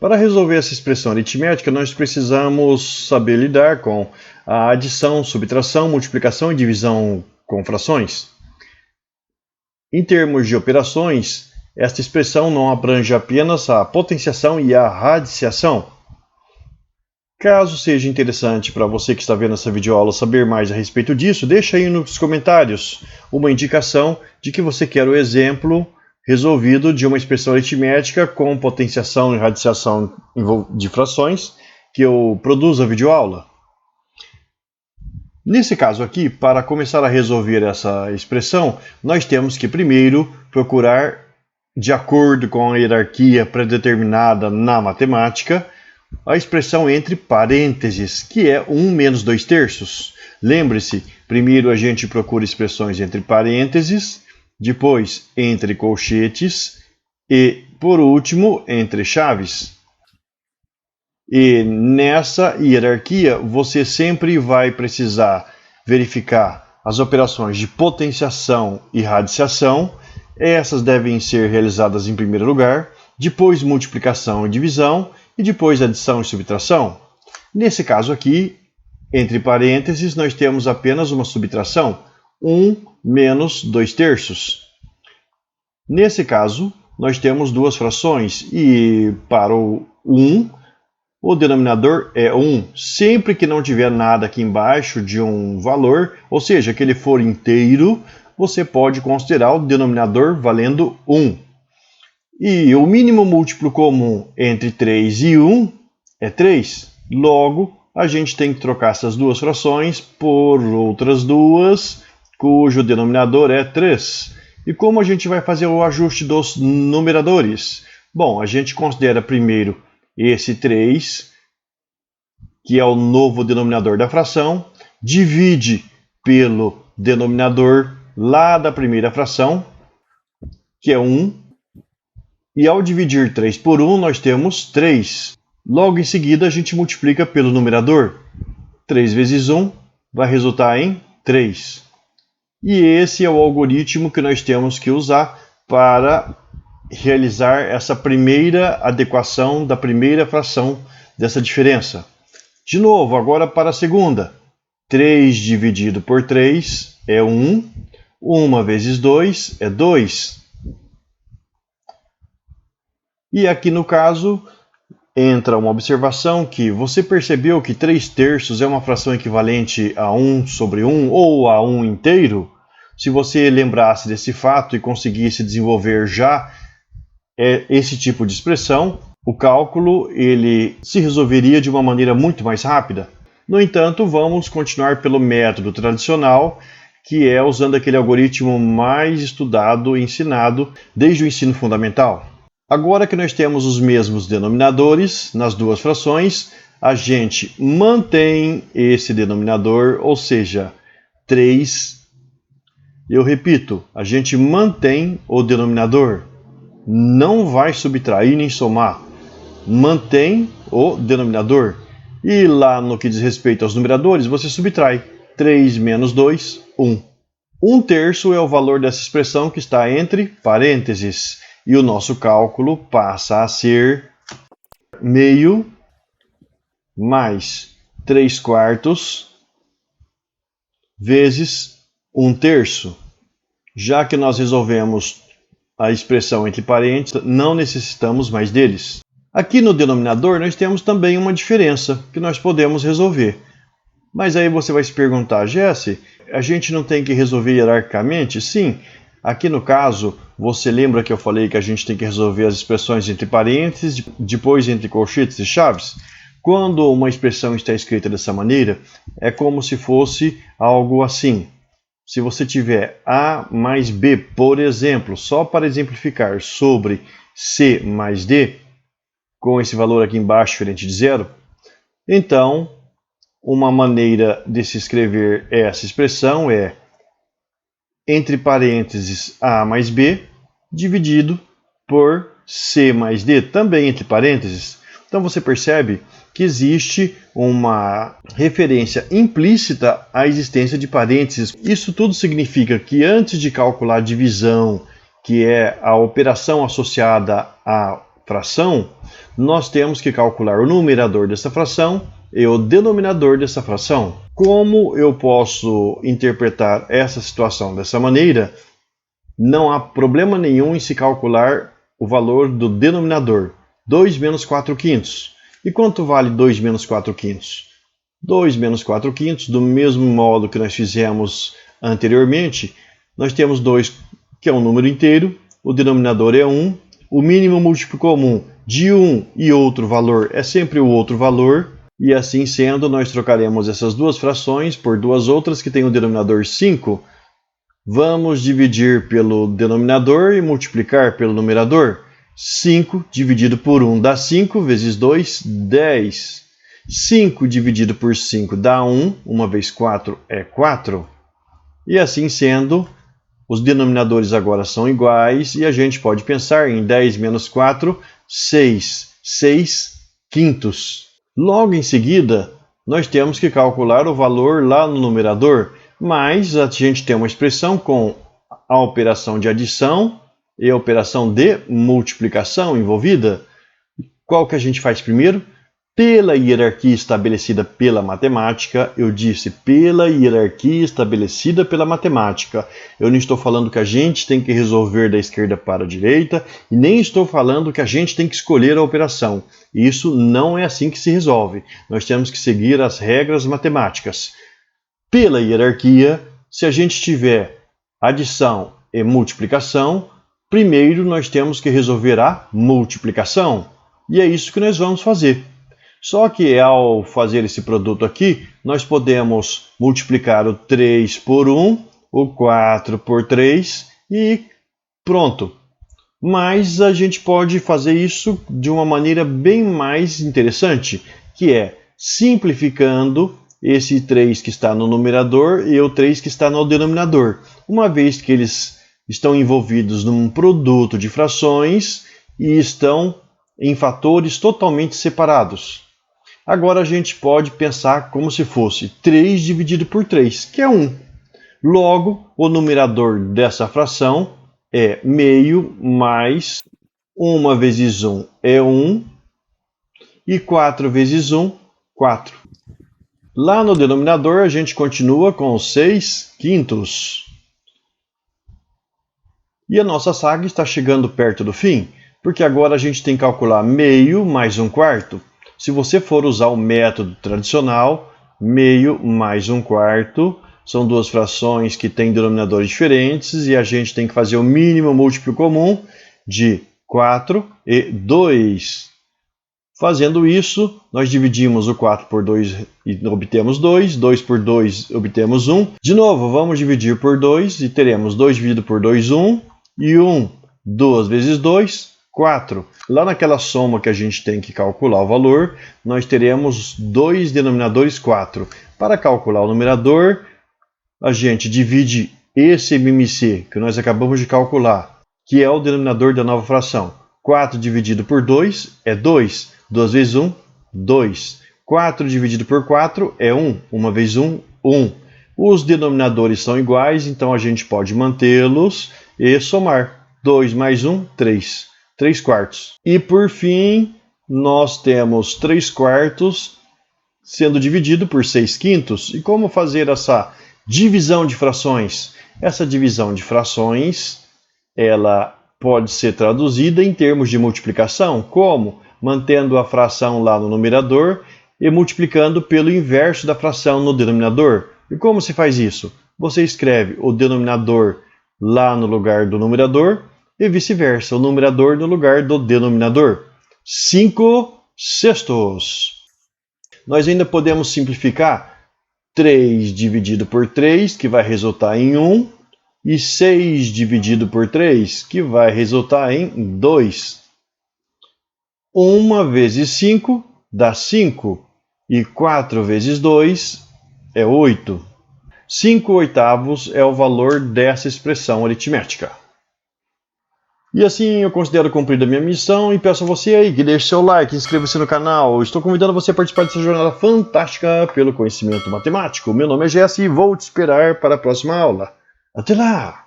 Para resolver essa expressão aritmética, nós precisamos saber lidar com a adição, subtração, multiplicação e divisão com frações. Em termos de operações, esta expressão não abrange apenas a potenciação e a radiciação. Caso seja interessante para você que está vendo essa videoaula saber mais a respeito disso, deixa aí nos comentários uma indicação de que você quer o exemplo resolvido de uma expressão aritmética com potenciação e radiciação de frações que eu produzo a videoaula. Nesse caso aqui, para começar a resolver essa expressão, nós temos que primeiro procurar, de acordo com a hierarquia predeterminada na matemática, a expressão entre parênteses, que é 1 menos 2/3. Lembre-se, primeiro a gente procura expressões entre parênteses, depois entre colchetes e, por último, entre chaves. E nessa hierarquia, você sempre vai precisar verificar as operações de potenciação e radiciação. Essas devem ser realizadas em primeiro lugar, depois multiplicação e divisão, e depois adição e subtração. Nesse caso aqui, entre parênteses, nós temos apenas uma subtração, 1 menos 2/3. Nesse caso, nós temos duas frações, e para o 1, o denominador é 1. Sempre que não tiver nada aqui embaixo de um valor, ou seja, que ele for inteiro, você pode considerar o denominador valendo 1. E o mínimo múltiplo comum entre 3 e 1 é 3. Logo, a gente tem que trocar essas duas frações por outras duas, cujo denominador é 3. E como a gente vai fazer o ajuste dos numeradores? Bom, a gente considera primeiro esse 3, que é o novo denominador da fração, divide pelo denominador lá da primeira fração, que é 1. E ao dividir 3 por 1, nós temos 3. Logo em seguida, a gente multiplica pelo numerador. 3 vezes 1 vai resultar em 3. E esse é o algoritmo que nós temos que usar para realizar essa primeira adequação da primeira fração dessa diferença. De novo, agora para a segunda. 3 dividido por 3 é 1. 1 vezes 2 é 2. E aqui no caso, entra uma observação que você percebeu que 3/3 é uma fração equivalente a 1 sobre 1 ou a 1 inteiro? Se você lembrasse desse fato e conseguisse desenvolver já esse tipo de expressão, o cálculo ele se resolveria de uma maneira muito mais rápida. No entanto, vamos continuar pelo método tradicional, que é usando aquele algoritmo mais estudado e ensinado desde o ensino fundamental. Agora que nós temos os mesmos denominadores nas duas frações, a gente mantém esse denominador, ou seja, 3. Eu repito, a gente mantém o denominador. Não vai subtrair nem somar. Mantém o denominador. E lá no que diz respeito aos numeradores, você subtrai. 3 menos 2, 1. 1/3 é o valor dessa expressão que está entre parênteses. E o nosso cálculo passa a ser meio mais 3/4 vezes 1/3. Já que nós resolvemos a expressão entre parênteses, não necessitamos mais deles. Aqui no denominador nós temos também uma diferença que nós podemos resolver. Mas aí você vai se perguntar, Jesse, a gente não tem que resolver hierarquicamente? Sim. Aqui no caso, você lembra que eu falei que a gente tem que resolver as expressões entre parênteses, depois entre colchetes e chaves? Quando uma expressão está escrita dessa maneira, é como se fosse algo assim. Se você tiver A mais B, por exemplo, só para exemplificar, sobre C mais D, com esse valor aqui embaixo diferente de 0, então, uma maneira de se escrever essa expressão é entre parênteses A mais B, dividido por C mais D, também entre parênteses. Então você percebe que existe uma referência implícita à existência de parênteses. Isso tudo significa que antes de calcular a divisão, que é a operação associada à fração, nós temos que calcular o numerador dessa fração e o denominador dessa fração. Como eu posso interpretar essa situação dessa maneira? Não há problema nenhum em se calcular o valor do denominador, 2 menos 4 quintos. E quanto vale 2 menos 4 quintos? 2 menos 4 quintos, do mesmo modo que nós fizemos anteriormente, nós temos 2, que é um número inteiro, o denominador é 1, o mínimo múltiplo comum de um e outro valor é sempre o outro valor, e assim sendo, nós trocaremos essas duas frações por duas outras que têm o denominador 5. Vamos dividir pelo denominador e multiplicar pelo numerador. 5 dividido por 1 dá 5, vezes 2, 10. 5 dividido por 5 dá 1, 1 vezes 4 é 4. E assim sendo, os denominadores agora são iguais e a gente pode pensar em 10 menos 4, 6. 6 quintos. Logo em seguida, nós temos que calcular o valor lá no numerador, mas a gente tem uma expressão com a operação de adição e a operação de multiplicação envolvida. Qual que a gente faz primeiro? Pela hierarquia estabelecida pela matemática, eu disse pela hierarquia estabelecida pela matemática. Eu não estou falando que a gente tem que resolver da esquerda para a direita e nem estou falando que a gente tem que escolher a operação. Isso não é assim que se resolve. Nós temos que seguir as regras matemáticas. Pela hierarquia, se a gente tiver adição e multiplicação, primeiro nós temos que resolver a multiplicação. E é isso que nós vamos fazer. Só que ao fazer esse produto aqui, nós podemos multiplicar o 3 por 1, o 4 por 3 e pronto. Mas a gente pode fazer isso de uma maneira bem mais interessante, que é simplificando esse 3 que está no numerador e o 3 que está no denominador. Uma vez que eles estão envolvidos num produto de frações e estão em fatores totalmente separados. Agora a gente pode pensar como se fosse 3 dividido por 3, que é 1. Logo, o numerador dessa fração é meio mais 1 vezes 1 é 1 e 4 vezes 1, 4. Lá no denominador a gente continua com 6 quintos. E a nossa saga está chegando perto do fim, porque agora a gente tem que calcular meio mais 1 quarto. Se você for usar o método tradicional, meio mais 1 quarto, são duas frações que têm denominadores diferentes e a gente tem que fazer o mínimo múltiplo comum de 4 e 2. Fazendo isso, nós dividimos o 4 por 2 e obtemos 2, 2 por 2 obtemos 1. De novo, vamos dividir por 2 e teremos 2 dividido por 2, 1, e 1, 2 vezes 2, 4. Lá naquela soma que a gente tem que calcular o valor, nós teremos dois denominadores 4. Para calcular o numerador, a gente divide esse MMC que nós acabamos de calcular, que é o denominador da nova fração. 4 dividido por 2 é 2. 2 vezes 1, 2. 4 dividido por 4 é 1. 1 vezes 1, 1. Os denominadores são iguais, então a gente pode mantê-los e somar. 2 mais 1, 3. 3 quartos. E por fim, nós temos 3 quartos sendo dividido por 6 quintos. E como fazer essa divisão de frações? Essa divisão de frações, ela pode ser traduzida em termos de multiplicação. Como? Mantendo a fração lá no numerador e multiplicando pelo inverso da fração no denominador. E como se faz isso? Você escreve o denominador lá no lugar do numerador e vice-versa, o numerador no lugar do denominador. 5 sextos. Nós ainda podemos simplificar 3 dividido por 3, que vai resultar em 1, e 6 dividido por 3, que vai resultar em 2. 1 vezes 5 dá 5, e 4 vezes 2 é 8. 5 oitavos é o valor dessa expressão aritmética. E assim eu considero cumprida a minha missão e peço a você aí que deixe seu like, inscreva-se no canal. Estou convidando você a participar dessa jornada fantástica pelo conhecimento matemático. Meu nome é Jesse e vou te esperar para a próxima aula. Até lá!